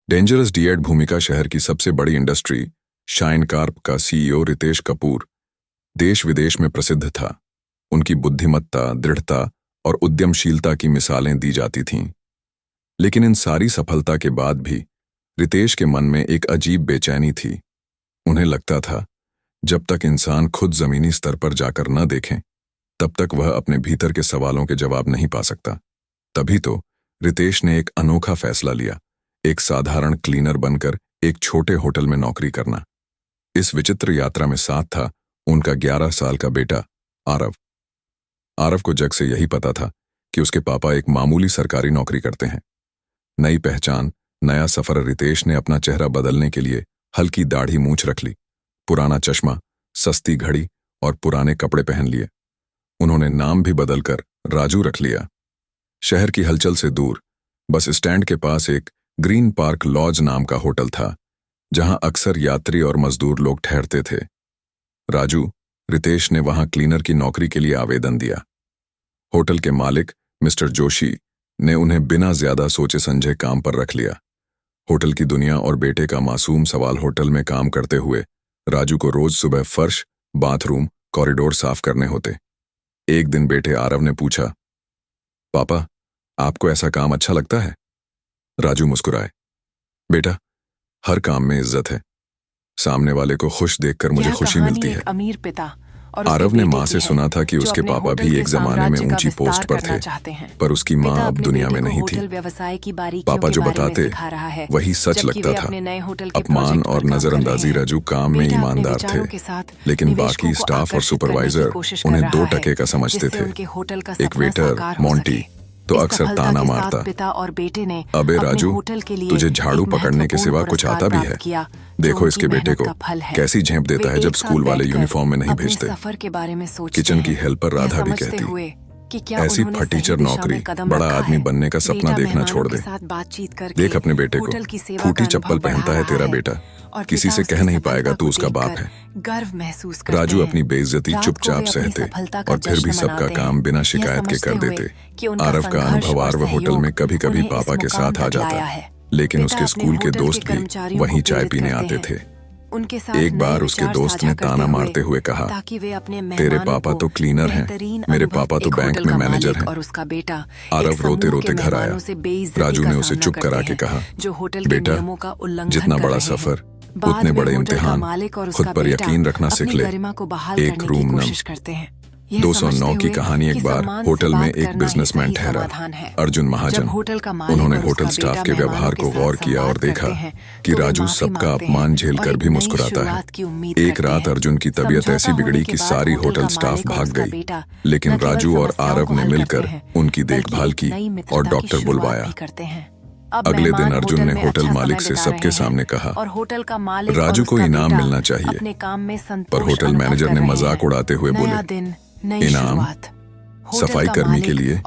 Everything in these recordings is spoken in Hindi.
डेंजरस डिएट भूमिका शहर की सबसे बड़ी इंडस्ट्री शाइन कार्प का सीईओ रितेश कपूर देश विदेश में प्रसिद्ध था। उनकी बुद्धिमत्ता, दृढ़ता और उद्यमशीलता की मिसालें दी जाती थीं। लेकिन इन सारी सफलता के बाद भी रितेश के मन में एक अजीब बेचैनी थी। उन्हें लगता था जब तक इंसान खुद जमीनी स्तर पर जाकर न देखें तब तक वह अपने भीतर के सवालों के जवाब नहीं पा सकता। तभी तो रितेश ने एक अनोखा फैसला लिया, एक साधारण क्लीनर बनकर एक छोटे होटल में नौकरी करना। इस विचित्र यात्रा में साथ था उनका 11 साल का बेटा आरव। आरव को जग से यही पता था कि उसके पापा एक मामूली सरकारी नौकरी करते हैं। नई पहचान, नया सफर। रितेश ने अपना चेहरा बदलने के लिए हल्की दाढ़ी मूंछ रख ली, पुराना चश्मा, सस्ती घड़ी और पुराने कपड़े पहन लिए। उन्होंने नाम भी बदलकर राजू रख लिया। शहर की हलचल से दूर बस स्टैंड के पास एक ग्रीन पार्क लॉज नाम का होटल था, जहां अक्सर यात्री और मजदूर लोग ठहरते थे। राजू, रितेश ने वहां क्लीनर की नौकरी के लिए आवेदन दिया। होटल के मालिक मिस्टर जोशी ने उन्हें बिना ज्यादा सोचे समझे काम पर रख लिया। होटल की दुनिया और बेटे का मासूम सवाल। होटल में काम करते हुए राजू को रोज सुबह फर्श, बाथरूम, कॉरिडोर साफ करने होते। एक दिन बेटे आरव ने पूछा, पापा, आपको ऐसा काम अच्छा लगता है? राजू मुस्कुराए, बेटा, हर काम में इज्जत है। सामने वाले को खुश देखकर मुझे खुशी मिलती है। अमीर पिता और आरव ने माँ से सुना था कि उसके पापा भी एक जमाने में ऊंची पोस्ट पर थे, पर उसकी माँ अब दुनिया में नहीं थी। पापा जो बताते वही सच लगता था। अपमान और नजरअंदाजी। राजू काम में ईमानदार थे, लेकिन बाकी स्टाफ और सुपरवाइजर उन्हें 2 टके का समझते थे। एक वेटर मोंटी तो अक्सर ताना मारता, पिता और बेटे ने अबे राजू, तुझे झाड़ू पकड़ने के सिवा कुछ आता भी है? देखो इसके बेटे को कैसी झेप देता है जब स्कूल वाले यूनिफॉर्म में नहीं भेजते। किचन की हेल्पर राधा भी कहती, ऐसी फटीचर नौकरी बड़ा आदमी बनने का सपना देखना छोड़ दे। देख अपने बेटे को, फूटी चप्पल पहनता है तेरा बेटा, किसी से कह नहीं पाएगा तू उसका बाप है। गर्व महसूस राजू अपनी बेइज्जती चुपचाप सहते और फिर भी सबका काम बिना शिकायत के कर देते। आरव का अनुभव आरव होटल में कभी कभी पापा के साथ आ जाता, लेकिन उसके स्कूल के दोस्त भी वहीं चाय पीने आते थे। एक बार उसके दोस्त ने ताना मारते हुए कहा, तेरे पापा तो क्लीनर हैं, मेरे पापा तो बैंक में मैनेजर हैं। आरव रोते रोते घर आया। राजू ने उसे चुप करा के कहा, बेटा, जितना बड़ा सफर उतने बड़े इम्तिहान। खुद पर यकीन रखना सीख ले। एक रूम नम। 209 की कहानी। एक बार होटल में एक बिजनेसमैन ठहरा, अर्जुन महाजन। उन्होंने होटल स्टाफ के व्यवहार को गौर किया और देखा कि राजू सबका अपमान झेलकर भी मुस्कुराता है। एक रात अर्जुन की तबीयत ऐसी बिगड़ी कि सारी होटल स्टाफ भाग गई, लेकिन राजू और आरव ने मिलकर उनकी देखभाल की और डॉक्टर बुलवाया। अगले दिन अर्जुन ने होटल मालिक से सबके सामने कहा, राजू को इनाम मिलना चाहिए, पर होटल मैनेजर ने मजाक उड़ाते हुए बोले, इनाम सफाई कर्मी के लिए?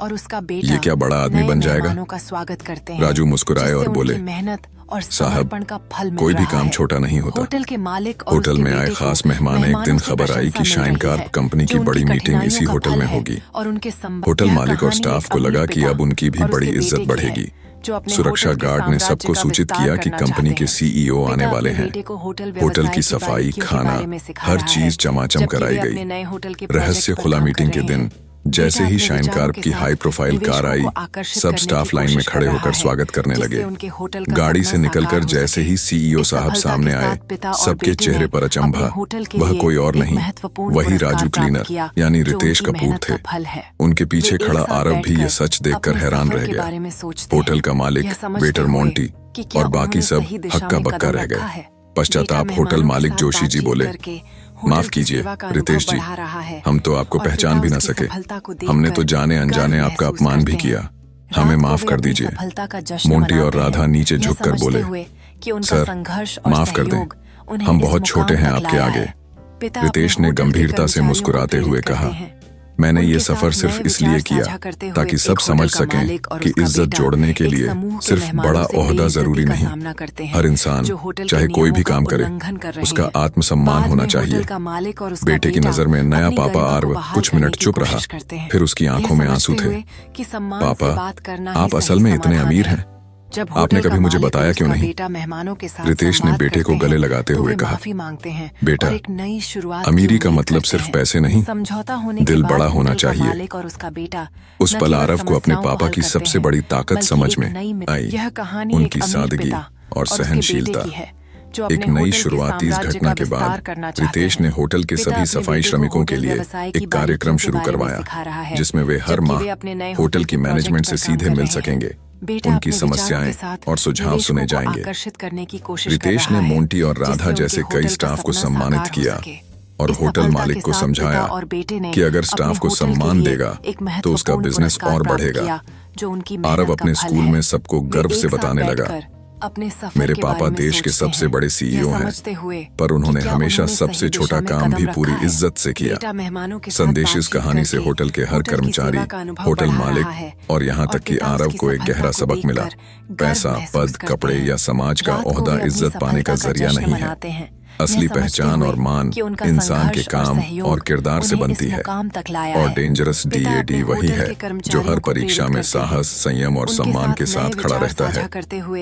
ये क्या बड़ा आदमी बन जाएगा? राजू मुस्कुराए और बोले, साहब, कोई भी काम छोटा नहीं होता। होटल में आए खास मेहमान। एक दिन खबर आई कि शाइन कार्प कंपनी की बड़ी मीटिंग इसी होटल में होगी। होटल मालिक और स्टाफ को लगा कि अब उनकी भी बड़ी इज्जत बढ़ेगी। सुरक्षा गार्ड ने सबको सूचित किया कि कंपनी के सीईओ आने वाले हैं। होटल की सफाई, खाना, हर चीज चमाचम कराई गई। रहस्य खुला। मीटिंग के दिन जैसे ही शाइन कार्प की हाई प्रोफाइल कार आई, सब स्टाफ लाइन में खड़े होकर स्वागत करने लगे। गाड़ी से निकलकर जैसे ही सीईओ साहब सामने आए, सबके चेहरे पर अचंभा। वह कोई और नहीं, वही राजू क्लीनर यानी रितेश कपूर थे। उनके पीछे खड़ा आरव भी ये सच देखकर हैरान रह गया। होटल का मालिक, वेटर मोंटी और बाकी सब हक्का बक्का रह गए। पश्चाताप होटल मालिक जोशी जी बोले, माफ कीजिए रितेश जी, हम तो आपको पहचान भी न सके। हमने तो जाने अनजाने आपका अपमान भी किया, हमें माफ कर दीजिए। मोंटी और राधा नीचे झुककर बोले, सर माफ कर दें, हम बहुत छोटे हैं आपके आगे। रितेश ने गंभीरता से मुस्कुराते हुए कहा, मैंने ये सफर सिर्फ इसलिए किया ताकि सब समझ सकें कि इज्जत जोड़ने के लिए सिर्फ बड़ा ओहदा जरूरी नहीं। हर इंसान चाहे कोई भी काम करे, उसका आत्मसम्मान होना चाहिए। बेटे की नजर में नया पापा आरव कुछ मिनट चुप रहा, फिर उसकी आंखों में आंसू थे। पापा, आप असल में इतने अमीर हैं? जब आपने होटल कभी का मुझे मालिक बताया और क्यों उसका नहीं? बेटा मेहमानों के साथ रितेश ने संवाद बेटे को करते गले हैं, लगाते तो हुए वे कहा, माफी मांगते हैं बेटा, और एक नई शुरुआत की अमीरी का उम्मीद मतलब करते सिर्फ हैं। पैसे नहीं, समझौता होने दिल के बाद बड़ा होना होटल का चाहिए। मालिक और उसका बेटा उस न पल केवल आरव को अपने समस्याओं पापा हल की करते सबसे हैं, बड़ी ताकत बल्कि समझ एक में नई मित्र- आई। यह कहानी उनकी एक अमीर सादगी पिता और उसके बेटे सहनशीलता। की है, जो एक अपने नई होटल के शुरुआत। इस साम्राज्य घटना का के विस्तार बाद करना चाहते रितेश हैं। ने होटल के पिता सभी अपने सफाई बेटे को श्रमिकों के होटल लिए व्यवसाय की एक कार्यक्रम बारीकियों के शुरू बारे में करवाया, सिखा रहा है, जिसमें वे हर जबकि माह वे अपने नए होटल की के मैनेजमेंट प्रोजेक्ट से पर काम सीधे कर मिल रहे हैं। सकेंगे। बेटा उनकी अपने विचारों समस्याएं के साथ और सुझाव निवेशकों सुने को जाएंगे। आकर्षित करने की कोशिश कर रितेश रहा ने है, मोंटी और राधा जिससे उनके जैसे कई होटल का स्टाफ को सपना सम्मानित साकार हो किया सके। और इस होटल सफलता मालिक के को साथ समझाया पिता और बेटे ने कि अगर अपने स्टाफ को होटल के सम्मान लिए देगा एक तो उसका महत्वपूर्ण बिजनेस पुरस्कार और प्राप्त बढ़ेगा। किया, जो उनकी आरव मेहनत का अपने फल स्कूल है। में सबको वे गर्व से एक साथ बताने लगा। बैठकर अपने सफर मेरे के पापा बारे में देश के सोचते सबसे हैं, बड़े यह सीईओ हैं, समझते हुए पर कि उन्होंने क्या हमेशा उन्होंने सबसे सही छोटा दिशा में काम भी कदम पूरी रखा है। इज्जत से किया। बेटा मेहमानों के साथ संदेश इस बातचीत कहानी से करके होटल के हर होटल की कर्मचारी, सेवा का अनुभव होटल बढ़ा मालिक रहा है और यहाँ तक कि पिता आरव उसकी को एक सफलता गहरा को सबक मिला। देखकर गर्व पैसा, महसूस पद, करते कपड़े हैं। या समाज का रात को ओहदा वे अपनी इज्जत पाने का सफलता जरिया जश्न नहीं है। मनाते हैं, असली यह समझते पहचान हुए और मान कि उनका इंसान के संघर्ष और काम सहयोग और किरदार से उन्हें इस बनती है। मुकाम तक लाया और है। डेंजरस पिता DAD अपने वही होटल है के जो कर्मचारियों हर को परीक्षा प्रेरित में करते हैं। साहस, संयम और उनके सम्मान के नए साथ खड़ा विचार रहता साझा है। करते हुए